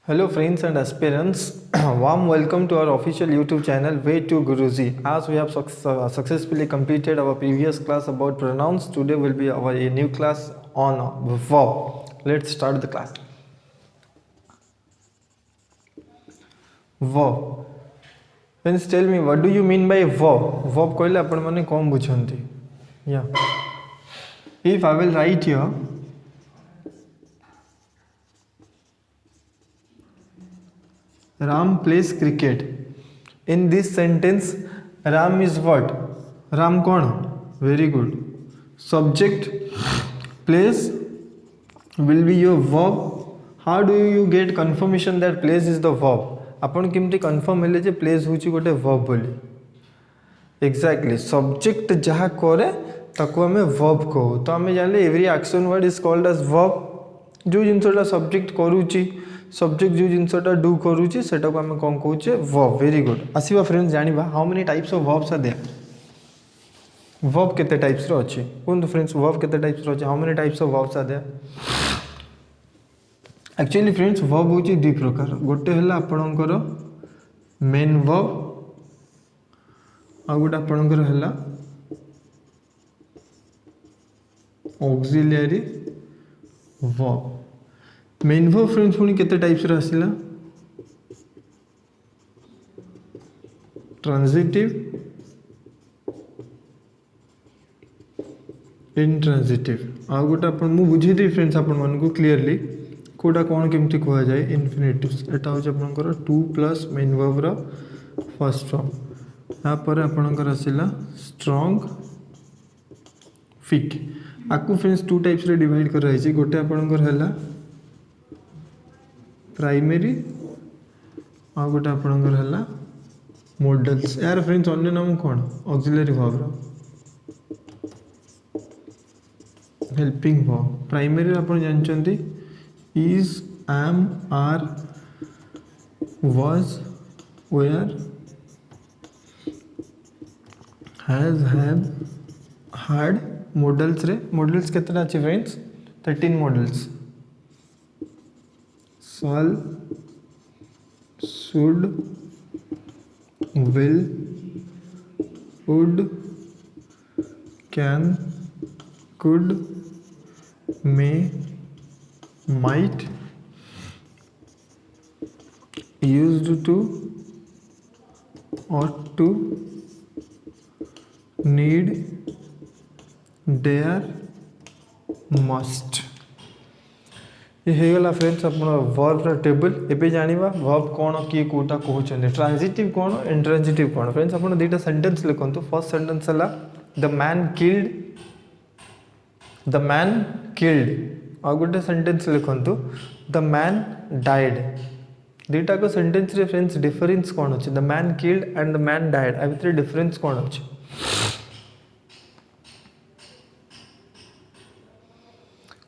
Hello friends and aspirants, warm welcome to our official YouTube channel Way to Guruji. As we have successfully completed our previous class about pronouns, today will be our a new class on verb. Let's start the class. Verb. Friends, tell me what do you mean by verb? Verb कहले आपण माने कौन बुझंती? Yeah. If I will write here Ram plays cricket. In this sentence, Ram is what? Ram कौन? Very good. Subject plays will be your verb. How do you get confirmation that plays is the verb? आपण केमती confirm हेले जे place होची गोटे verb बोली. Exactly subject जहाँ करे ताको हमें वर्ब कहू. तो हमें जानले every action word is called as verb. जो जिनसटा सब्जेक्ट करूची सब्जेक्ट जो जिनसटा डू करूची सेटा को हमें कौन कहूचे वर्ब. Very good. आसीबा फ्रेंड्स जानिबा how many types of verbs are there. Verb केते टाइप्स रो अछि कोन फ्रेंड्स वर्ब केते टाइप्स रो अछि how many types of verbs are there. Actually friends verb होची दुई प्रकार. गोटे हला आपणकर मेन वर्ब आ गोटे आपणकर हला auxiliary verb. Main verb friends पुणी केते टाइप्स रे आसिला ट्रांजिटिव इंट्रांजिटिव आ गोटे आपण मु बुझी दे फ्रेंड्स आपण मन को क्लियरली कोडा कोन केमती कहा जाए इन्फिनिटिव्स. एटा हो आपनकर 2 plus main verb row first form. या पर आपनकर आसिला स्ट्रांग फिक. आकु फ्रेंड्स टू टाइप्स रे डिवाइड कर रही छी. गोटे आपनकर हला प्राइमरी आ गोटे आपनकर हला मॉडल्स. यार फ्रेंड्स अन्य नाम कोन ऑक्सिलरी वर्ब रो हेल्पिंग वर्ब. प्राइमरी आपण जानचंती is, am, are, was, were, has, have, had. Models रे मॉडल्स कितना अच्छे friends 13 models. shall, should, will, would, can, could, may, might, used to, ought to, need, dare, must. ये हेगला friends अपन verb रा table. एबे जानिबा वर्ब कोन की कोटा कहउछन ट्रांजिटिव कोन इंट्रांजिटिव कोन. फ्रेंड्स अपन दुईटा सेंटेंस लिखंतु. फर्स्ट सेंटेंस हला द मैन किल्ड आ गोटे सेंटेंस लिखंतु द मैन डाइड. दुईटा को सेंटेंस रे फ्रेंड्स डिफरेंस कोन अछि the man killed and the man died आ भितर डिफरेंस कोन अछि.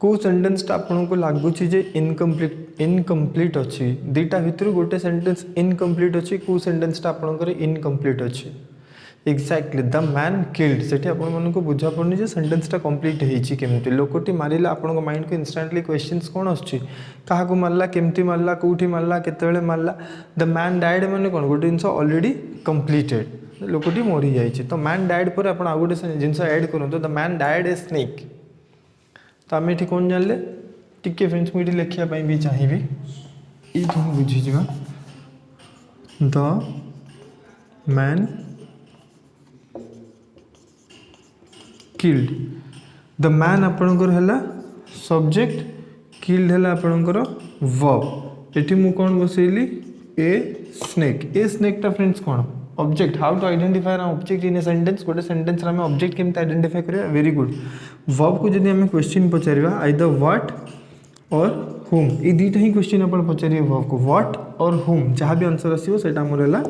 को सेंटेंस ता आपन को लागु छी जे इनकम्प्लीट अछि. दुईटा भितर गोटे सेंटेंस इनकम्प्लीट अछि को सेंटेंस ता आपन करे इनकम्प्लीट अछि. एक्जाक्टली द मैन किल्ड सेठी आपण मन को बुझा पड़नी जे सेंटेंस टा कंप्लीट हेची केमती. लोकटी मारिला आपण को माइंड को इंस्टेंटली क्वेश्चंस कोन आछी काहा को मारला केमती मारला कोठी मारला केतेबेले मारला. द मैन डाइड माने कोन गोटे जिंस ऑलरेडी कंप्लीटेड. लोकटी मरि जाईची तो मैन डाइड पर आपण आ गोटे जिंस ऐड करंतो the man died a snake. तो आम ये कौन जानले टिके फ्रेंड्स मुझे लिखा भी चाहिए ये तुम बुझीजा the man killed. The man आपणकर है सब्जेक्ट किल्ड है आपणकर वर्ब. एटी मु कौन बसैली ए स्नेक. ए स्नेक टा फ्रेंड्स कौन object. How to identify object in a sentence. गोटे सेंटेंस रे ऑब्जेक्ट केमते आइडेंटिफाई करिया. Very good. वर्ब को जदि हमें क्वेश्चन पचारिबा आइदर व्हाट और हुम ये दुईटा ही क्वेश्चन अपन पचारिए वर्ब को व्हाट और हुम जहाँ भी आंसर आसीबो सेटा हमर हला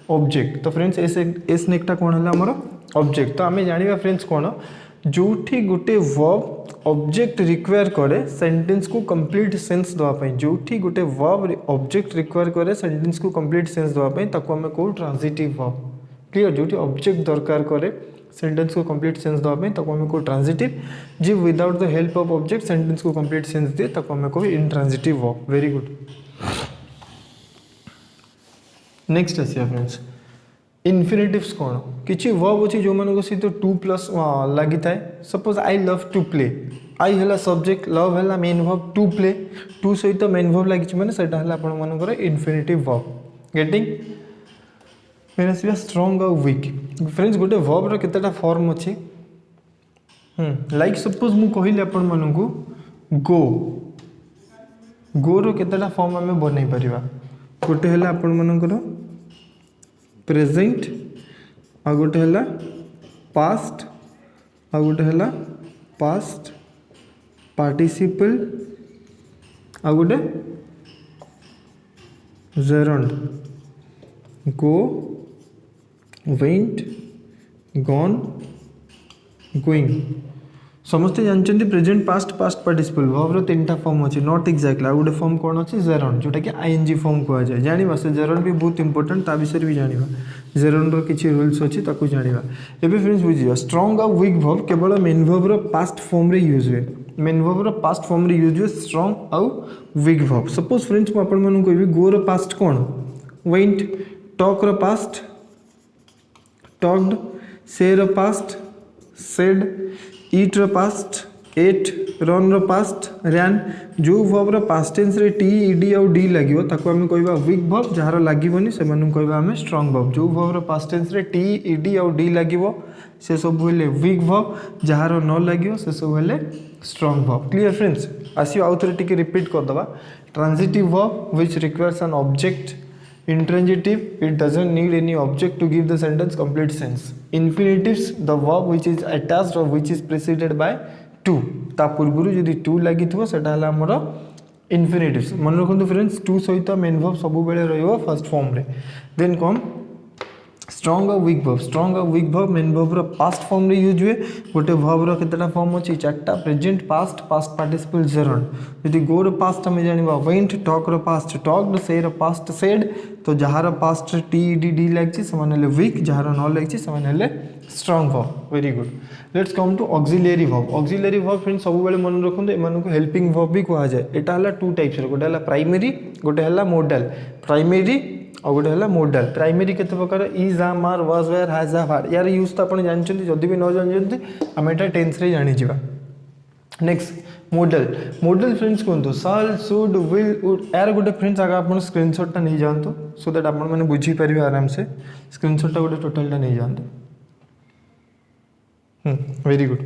ऑब्जेक्ट. तो फ्रेंड्स ए स्नेकटा कौन हला हमर ऑब्जेक्ट. तो आमे जानिबा फ्रेंड्स कौन जोठी गोटे वर्ब ऑब्जेक्ट रिक्वायर करे सेंटेंस को कंप्लीट सेंस दवा पई. जोठी गोटे वर्ब ऑब्जेक्ट रिक्वायर करे सेंटेंस को कंप्लीट सेंस दवा पई ताको हमें को ट्रांजिटिव वर्ब. क्लियर. जोठी ऑब्जेक्ट दरकार करे सेंटेंस को कंप्लीट सेंस दवा पई ताको हमें को ट्रांजिटिव. जी without the help of object sentence को कंप्लीट सेंस दे ताको हमें को intransitive verb. Very good. Next आसिया फ्रेंड्स इनफिनिटिव्स कौन किसी वर्ब अच्छी जो मान सहित टू प्लस लगी थाए suppose I love to play I है सब्जेक्ट लव है main verb to play to सहित मेन वर्ब लगी मैंने से आपर इनफिनिटिव वर्ब गेटिंग फिर आसवा स्ट्रंग और वीक फ्रेंड्स गोटे वर्बर केतेटा फॉर्म अच्छी लाइक सपोज मु कहली आपण मानू गो गो रो केतेटा फॉर्म आम बनई पारिबा गोटे है आपण मानकर प्रेजेंट आ गोटे है पास्ट आ गोटे है पास्ट पार्टिसिपल आ गोटे gerund go went gone going समस्ते जानते present past past participle verb तीन टा फॉर्म अच्छी नॉट एक्जाक्टली आ गोटे फॉर्म कौन अच्छी जेरंड जोटा कि आईएनजी फॉर्म कह जाए जाना से जेरंड भी बहुत इंपोर्टेंट ता विषय भी जाना जेरंड किसी रूल्स अच्छी ताकू जाना एवं फ्रेंड्स बुझा स्ट्रंग आ वीक वर्ब केवल मेन वर्ब पास्ट फॉर्म रे यूज हुए मेन वर्ब पास्ट फॉर्म रे यूज हुए स्ट्रंग आउ वीक वर्ब सपोज फ्रेंड्स मुझे आपको कहबी गो रो पास्ट कौन वेंट टॉक रो पास्ट टॉक्ड से रो पास्ट सेड ईट रो पास्ट एट रन रो पास्ट रैन जो वर्ब रो पास्ट टेंस रे टी ईडी और डी लगिवो ताको हम कहबा वीक वर्ब जहार लागिवनी से मानु कहबा हम स्ट्रंग वर्ब जो वर्ब रो पास्ट टेंस रे टी ईडी और डी लगिवो से सब होले वीक वर्ब जहार न लगिवो से सब होले स्ट्रंग वर्ब क्लियर फ्रेंड्स आसियो आउ थरे टिके रिपीट कर दबा transitive verb which requires an object intransitive it doesn't need any object to give the sentence complete sense infinitives the verb which is attached or which is preceded by to ता पूर्वरु जदि to लागि थो सेटा हला हमर infinitives मन रखंतु friends to सहित मेन वर्ब सब बेले रहइबो फर्स्ट फॉर्म रे देन कम स्ट्रंग और वीक वर्ब स्ट्रंग और वीक वर्ब मेन वर्ब रो पास्ट फॉर्म रे यूज हुए गोटे वर्ब रो केतेटा फॉर्म अछि चारटा present past past participle gerund यदि गो रो पास्ट हम जानिबा वेंट टॉक रो पास्ट टॉक्ड से रो पास्ट सेड तो जहार पास्ट टी डी डी लागछि समान हले वीक जहार न लागछि समान हले strong verb very good let's come to auxiliary verb friends सब बेले मन रखंतु एमान को हेल्पिंग वर्ब भी कहा जाए एटा हला टू टाइप्स रो गोटे हला प्राइमरी गोटे हला मॉडल प्राइमरी और गोटे है मॉडल प्राइमरी केते प्रकार is am are was were has had यार यूज तो आपण जानछन्ती जदी भी न जानछन्ती हम एटा टेंस रे जानि जिबा नेक्स्ट मॉडल फ्रेंड्स कोंतो शैल शुड विल वुड यार गोटे फ्रेंड्स आगे आपण स्क्रीनशॉट ता नहीं जानतो सो दैट आपण माने बुझी परिबे आराम से स्क्रीनशॉट ता गोटे टोटल ता नहीं जानतो वेरी गुड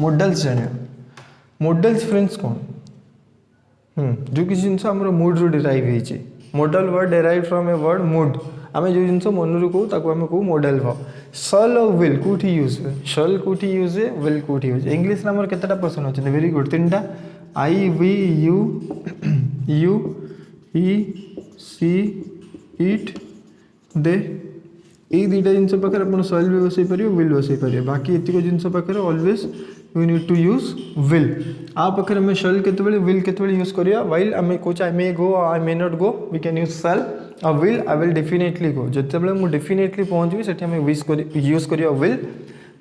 मॉडल्स जानियो मॉडल्स फ्रेंड्स कौन जो किसी जिनस हमर मूड रो डिराइव होइचे modal word derive from a word mood आमे जो जिनस मन रो को ताको आमे को मॉडल वर्ब शैल और विल कोठी यूज है शैल कोठी यूज है विल कोठी यूज इंग्लिश नंबर केतेटा पर्सन अछि वेरी गुड तीनटा I we you you he she it they ये दुटा जिनस पाखे आप शैल भी बसई पारे विल बसई पारे बाकी एतिक जिनस पाखे always you need to use will आ पाखे आम शैल केतबेले विल केतबेले यूज करिया व्हाइल आम कोच I may go I may not go we can use shall और will I will definitely go जितेबाला मुझे डेफिनेटली पहुँची सेठी आम यूज करिया विल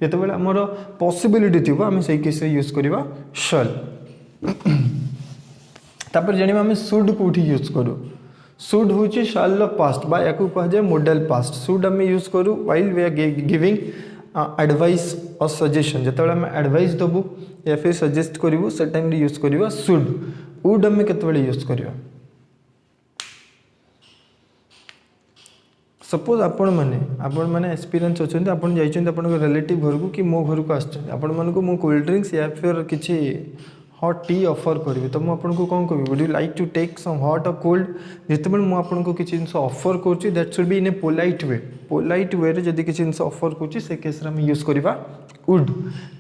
जितेबाला आमर पॉसिबिलिटी थी आम से केस यूज करिया शैल तापर जानिबा आम शुड कोठी यूज करू शुड होची शैल लो पास्ट बा याकू कह जाए मॉडल पास्ट शुड हम यूज करू while we are giving advice और सजेशन जितेबाला आम एडवाइस दबु या फिर सजेस्ट करू से टाइम रे यूज करिया शुड वुड हम केतबेले यूज करिया सपोज आपण माने एक्सपीरियंस अच्छे आपण जाइछन आपण रिलेटिव घर को कि मो घर को आछन आपण मन को मो कोल्ड ड्रिंक्स या फिर किछि हॉट टी ऑफर करी तो मुझे कौन कह would you like to take some hot और कोल्ड जिते मुझे किसी जिन ऑफर करुँच that should be in a polite way रे जदि किसी जिन ऑफर करुँच से केस यूज करवा वुड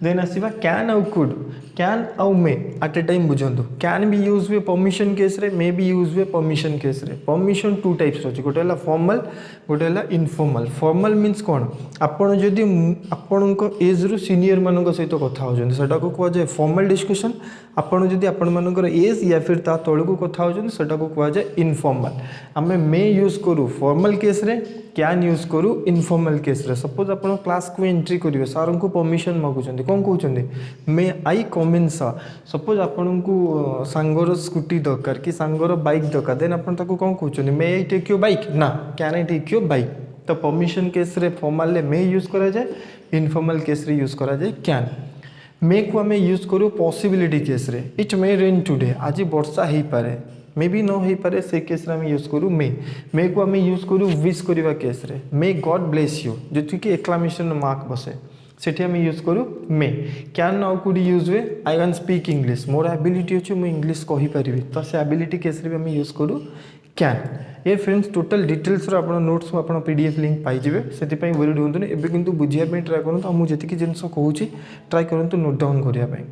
देन आसवा कैन आउ कुड कैन आउ मे एट ए टाइम बुझंतु कैन बी यूज हुए परमिशन केस रे मे बी यूज हुए परमिशन केस रे परमिशन टू टाइप्स अच्छे गोटे है फॉर्मल गोटे है इनफॉर्मल फॉर्मल मीन्स कौन आपण जदि आपण एज रु सीनियर मान सहित कथा होजन सेटा को कह जाए फॉर्मल डिस्कशन आपण जदि आपण मानकर एज या फिर ता तळ को कथा होजन सेटा को कह जाए इनफॉर्मल आमे मे यूज करू फॉर्मल केस रे कैन यूज करू इनफॉर्मल केस रे सपोज आपण क्लास को एंट्री करिवे सर को परमिशन मागुचंदी कोन कहउचंदी मे आई कम इन सर सपोज आपण को सांगर स्कूटी दरकार कि सांगर बाइक दरकार देन आपण ताको कोन कहउचंदी may I take your bike ना can I take your bike तो परमिशन केस रे फॉर्मल ले मे यूज करा जाए इनफॉर्मल केस रे यूज करा जाए कैन मे को आम यूज करूँ पॉसिबिलिटी केस रे इट मे रेन टुडे आज वर्षा हो पारे मे भी न हो पारे से केस रे आम यूज करूँ मे को आम यूज करूँ विश करवा केस रे मे गॉड ब्लेस यू जो कि एक्लामेशन मार्क बसे सेठी आम यूज करूँ मे कैन आउ कौटी यूज हुए I can speak English more ability अच्छे मुझे इंग्लिश कहीपरि तो से एबिलिटी केस रे आम यूज करूँ कैन ये फ्रेंड्स टोटल डिटेल्स रो आपण नोट्स आपण पीडीएफ लिंक पाइबे से वरी हूँ एबे किंतु बुझिया पे ट्राई करूँ मुझे जी जिनस कहूँ ट्राई करूँ नोट डाउन करने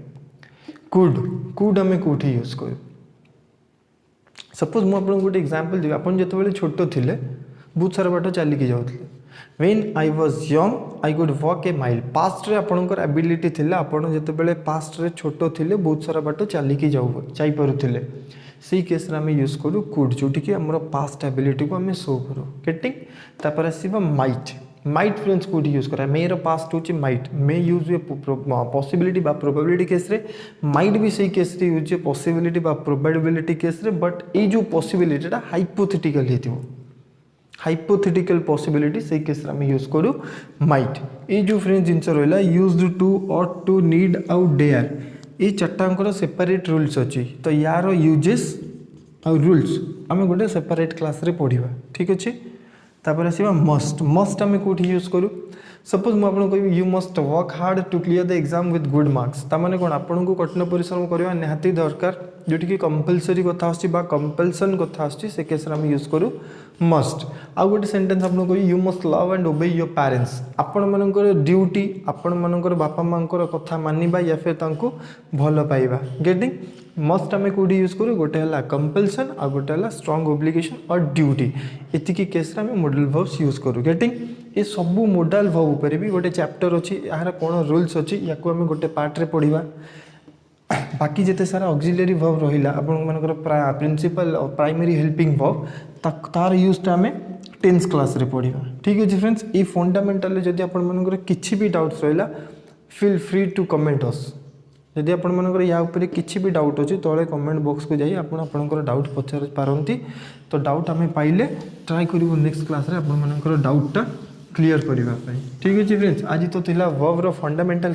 कुड आम कौटी यूज करूँ सपोज मुझे गोटे एग्जांपल देवी आपन जो छोट थे बहुत सारा बाट चलिकी जाऊे when I was young I could walk a mile past रे आपणकर एबिलिटी थिला आपण जेतेबेले पास्ट रे छोट थिले बहुत सारा बाट चलिकी जाई पारुथिले से केस रे आम यूज करूँ कुड जोटि कि हमर पास्ट एबिलिटी को आम शो करूँ गेटिंग तापर आसीबा माइट माइट फ्रेंड्स कोटी यूज करा मेर पास्ट होची माइट मे यूज हुए पॉसिबिलिटी बा प्रोबेबिलिटी केस रे माइट भी सही केस रे यूज हुए पॉसिबिलिटी बा प्रोबेबिलिटी केस रे बट ए जो पॉसिबिलिटी टा हाइपोथेटिकल हेतिबो हाइपोथेटिकल पॉसिबिलिटी सही केस रे हम यूज करू माइट ए जो फ्रेंड्स जिंस रहला used to ought to need आउ डेयर ये चार्टांकर सेपरेट रूल्स अच्छी तो यार यूजेस आ रूल्स आम गोटे सेपरेट क्लास रे पढ़ा ठीक अच्छे तापर आसवा मस्ट मस्ट आम कौटी यूज करूँ सपोज मुझे कह you must work hard to clear the exam with good marks ताने कौन आपन को कठिन परिश्रम करवा निहाती दरकार जोटि कि कंपलसरी कथा आसुची कंपलसन कथा आसुची से केस आम यूज करूँ मस्ट आउ गोटे सेंटेंस आपन कह यू मस्ट लव एंड ओबे योर पेरेंट्स आपण मानकर ड्यूटी आपण मानकर बापा मांकर कथा मानिबा या फिर तांको भल पाइबा गेटिंग मस्ट आम कौटी यूज करूँ गोटे है कंपलसन आ गोटे है स्ट्रॉन्ग ओब्लिगेशन और ड्यूटी एतिकी केस आम मॉडल वर्ब्स यूज करूँ गेटिंग ये सबू मॉडल वर्ब उपर भी गोटे चैप्टर अच्छी यार कौन रूल्स अच्छी या आम गोटे पार्ट रे पढ़ा बाकी जिते सारा ऑक्सिलरी वर्ब रहा आपंकर प्रिंसिपल प्राइमरी हेल्पिंग वर्ब तार यूज आम टेंथ क्लास रे पढ़ा ठीक अच्छे फ्रेंड्स ये फंडामेंटाल जदि आपंकर किसी भी डाउट्स रहा फील फ्री टू कमेंट अस जदि आपंकर या ऊपर किसी भी डाउट अच्छी तले कमेंट बॉक्स को जाई आपंकर डाउट पचार पारती तो डाउट आम पाइले ट्राई करूँ नेक्स्ट क्लास रे आपंकर डाउटा क्लियर करने ठीक अच्छे फ्रेंड्स आज तो थिला वर्ब रो फंडामेंटल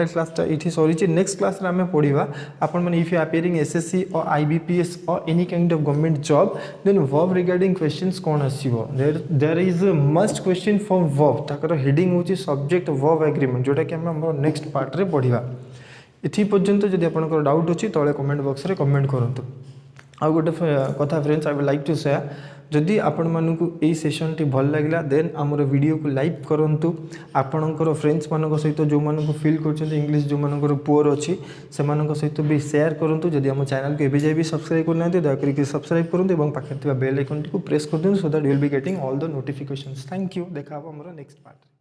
क्लासटा ये सरी नेक्स्ट क्लास रे आम पढ़ा आपण मैंने इफ यू अपियरिंग एसएससी और आईबीपीएस और any kind of government job then verb regarding questions कौन आसीबो there is a must question for verb ताकर हेडिंग होची सब्जेक्ट वर्ब एग्रीमेंट जोटा कि हम नेक्स्ट पार्ट रे पढ़ा इथि पर्यंत जदि आपनकर डाउट अच्छी तले कमेंट बॉक्स रे कमेंट करंतु आ गोटे कथा friends I would like to share जदि आपण मानकु एई सेशन टी भल लागला देन हमर वीडियो को लाइक करंतु आपणकर फ्रेंड्स मानक सहित जो मानक फील करछन इंग्लिश जो मानकर पुअर अछि से मानक सहित भी शेयर करंतु जदि हम चैनल को एबे जाय भी सब्सक्राइब करना दया करी सब्सक्राइब करंतु एवं पाखे बेल आइकन को प्रेस कर देन so that you will be getting all the notifications thank you देखा हमर नेक्स्ट पार्ट।